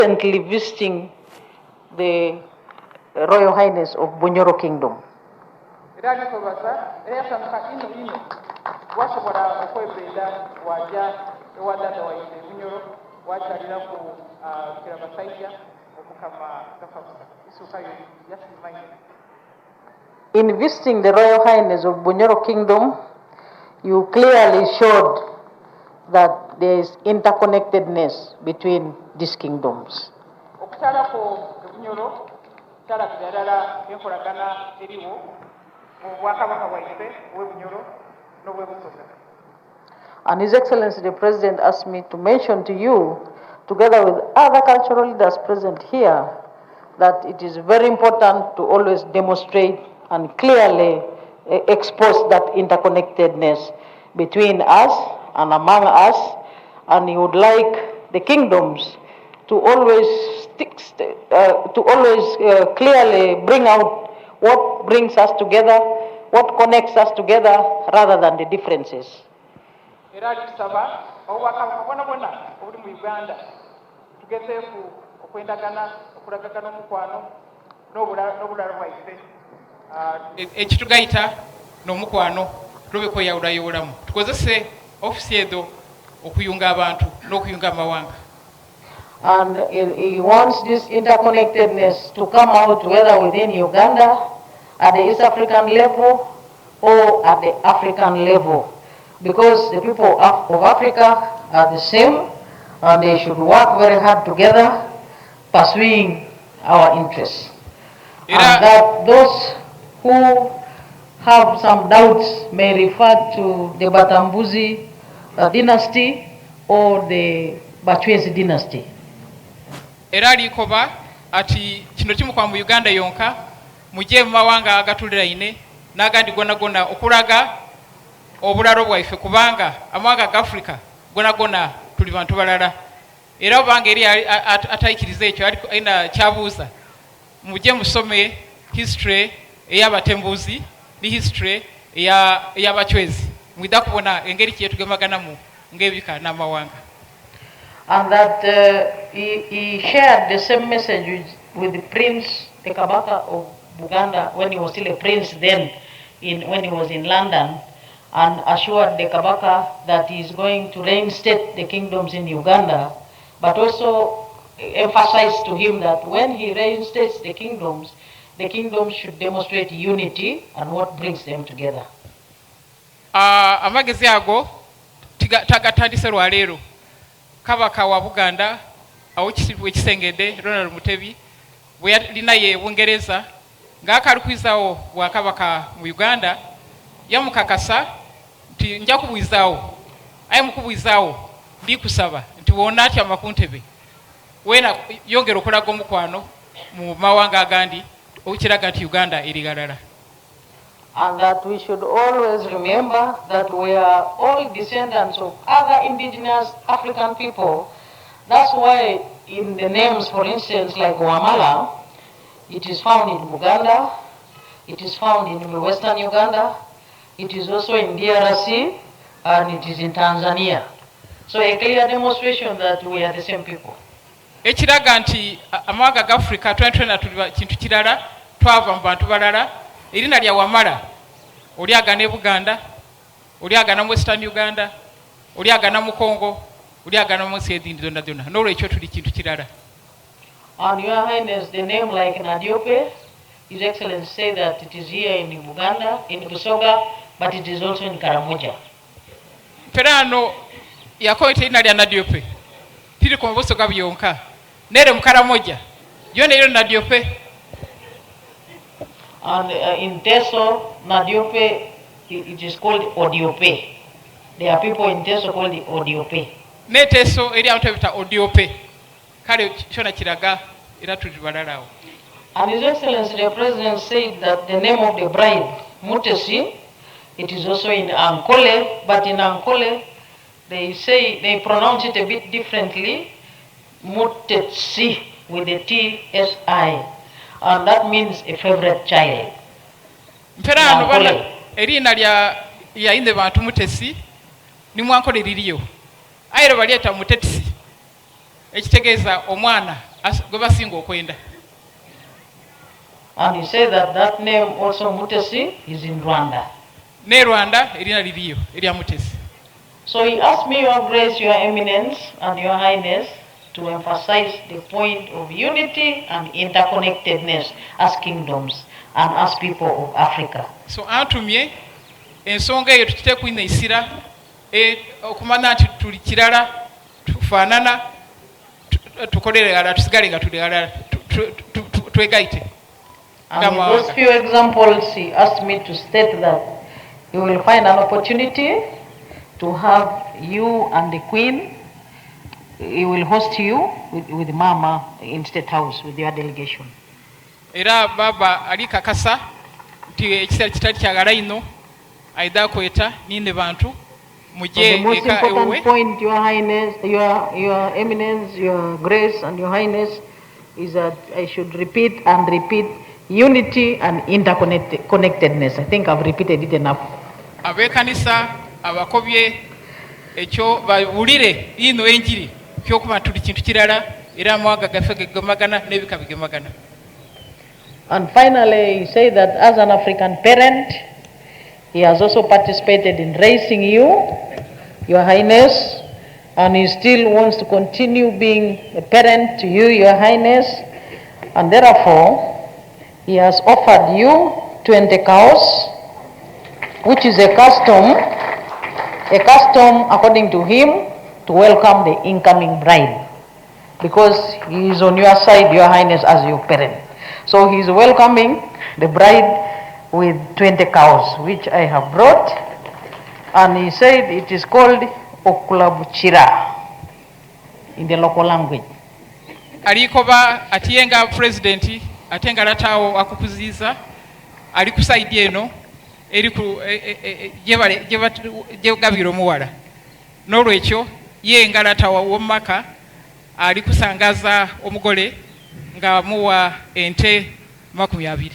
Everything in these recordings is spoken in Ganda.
Recently visiting the Royal Highness of Bunyoro Kingdom. In visiting the Royal Highness of Bunyoro Kingdom, you clearly showed that there is interconnectedness between these kingdoms. And His Excellency the President asked me to mention to you, together with other cultural leaders present here, that it is very important to always demonstrate and clearly expose that interconnectedness between us and among us, and he would like the kingdoms to always clearly bring out what brings us together, what connects us together, rather than the differences. Ekitugaita n'omukwano tulabeko yawulayawulamu tukozese ofisi ezo okuyunga abantu n'okuyunga amawanga. And he wants this interconnectedness to come out whether within Uganda, at the East African level, or at the African level, because the people of Africa are the same, and they should work very hard together, pursuing our interests. And that those who have some doubts may refer to the Batambuzi dynasty or the Bachwezi dynasty. Era alikoba ati kino kimukwa mu Uganda yonka mujje mu mawanga agatuliraine n'agandi gonna okulaga obulalo bwaife kubanga amawanga ga Africa gonna tuli bantu balala. Era obanga eri atayikiriza ekyo alina kyabuuza mujje musome history ey'abatembuzi ni history ey'abachwezi mwida kubona engeri kyetugemaganamu ng'ebika n'amawanga. And that he shared the same message with the Prince the Kabaka of Buganda when he was still a prince then, when he was in London, and assured the Kabaka that he is going to reinstate the kingdoms in Uganda, but also emphasized to him that when he reinstates the kingdoms should demonstrate unity and what brings them together. Amagezi ago tagatandise lwaleero. Kabaka wa Buganda awekisengedde Ronald Mutebi bwe yalina ye Bungereza ng'akalukwizawo bwa Kabaka mu Uganda yamukakasa nti nja kubwizaawo aye mukubwizaawo ndikusaba nti wonna atya makuntebe wena yongera okulaga omukwano mu mawanga agandi okiraga nti Uganda eri galala. And that we should always remember that we are all descendants of other indigenous African people. That's why in the names, for instance, like Wamala, it is found in Buganda, it is found in Western Uganda, it is also in DRC, and it is in Tanzania. So a clear demonstration that we are the same people. Ekiraga nti amawanga ga Africa twentwena tuli kintu kirala twava mu bantu balala. Irina lya Wamala oliaga ne Buganda, oliaga na Western Uganda, oliaga na mu Congo, oliaga na mu nsi ezindi zonna n'olwekyo tuli kintu kirala. On Your Highness, the name like Nadiope, His Excellency say that it is here in Uganda, in Busoga, but it is also in Karamoja. Perano yakoite ina lya Nadiope tiri ku Busoga byonka nere mu Karamoja yone ilo Nadiope. And in Teso, Nadiope, it is called Odiope. There are people in Teso called the Odiope. Ne Teso eri abantu bita Odiope. Kale kyona kiraga era tuli balalawo. And His Excellency the President said that the name of the bride, Mutesi, it is also in Ankole, but in Ankole they pronounce it a bit differently, Mutesi with the TSI. And that means a favorite child. Mperano bana erina lya inde bantu Mutesi ni Ankole liriyo. Ayiro balieta Mutesi ekitegeeza omwana gwe basinga okwenda. And he said that that name also Mutesi is in Rwanda. Ne Rwanda erina liriyo erya Mutesi. So he asked me, Your Grace, Your Eminence, and Your Highness, to emphasize the point of unity and interconnectedness as kingdoms and as people of Africa. So antumye ensonga eyo tutekuina isira okumanya nti tuli kirala tufaanana tukolere ala tusigale nga tuli ala twegaite. And in those few examples, he asked me to state that you will find an opportunity to have you and the Queen. He will host you with Mama in State House with your delegation. Era baba alikakasa nti ekisera kitali kyagala ino aida kweta ninde bantu muje the most important point, Your Highness, Your Eminence, Your Grace, and Your Highness, is that I should repeat and repeat unity and interconnectedness. I think I've repeated it enough. Abekanisa abakobye ekyo bawulire ino enjiri kyokuba tuli kintu kirala era mwaga gafe gegemagana nebika bigemagana. And finally, he said that as an African parent, he has also participated in raising you, Your Highness, and he still wants to continue being a parent to you, Your Highness, and therefore he has offered you 20 cows, which is a custom according to him, to welcome the incoming bride, because he is on your side, Your Highness, as your parent. So he is welcoming the bride with 20 cows, which I have brought, and he said it is called okulabirira in the local language. Alikoba atiyenga president atenga latawo akukuziza ali kusaidia eno eri ku jebagabiro muwala n'olwekyo ye ngalatawa w'omaka ali kusangaza omugole nga muwa ente 20.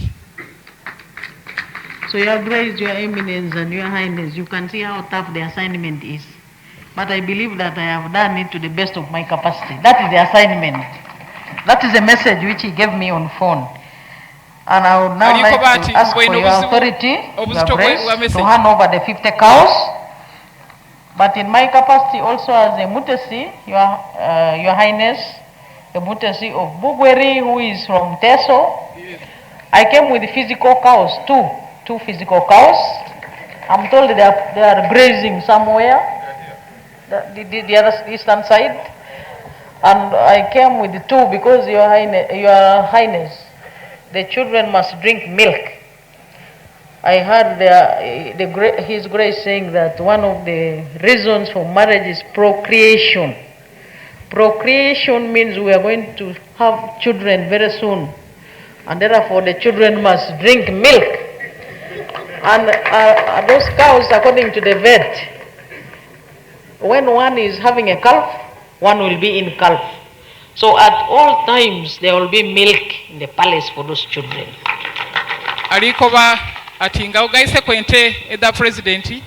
So Your Grace, Your Eminence, and Your Highness, you can see how tough the assignment is. But I believe that I have done it to the best of my capacity. That is the assignment. That is the message which he gave me on phone. And I would now like to ask for your authority, Your Grace, to hand over the 50 cows. But in my capacity also as a Mutesi, Your Highness, a Mutesi of Bugweri, who is from Teso, I came with physical cows, two physical cows. I'm told they are grazing somewhere, the other eastern side. And I came with 2 because Your Highness, the children must drink milk. I heard His Grace saying that one of the reasons for marriage is procreation. Procreation means we are going to have children very soon, and therefore the children must drink milk. And those cows, according to the vet, when one is having a calf, one will be in calf. So at all times there will be milk in the palace for those children. Alikoba atinga ugaise kwente eda presidenti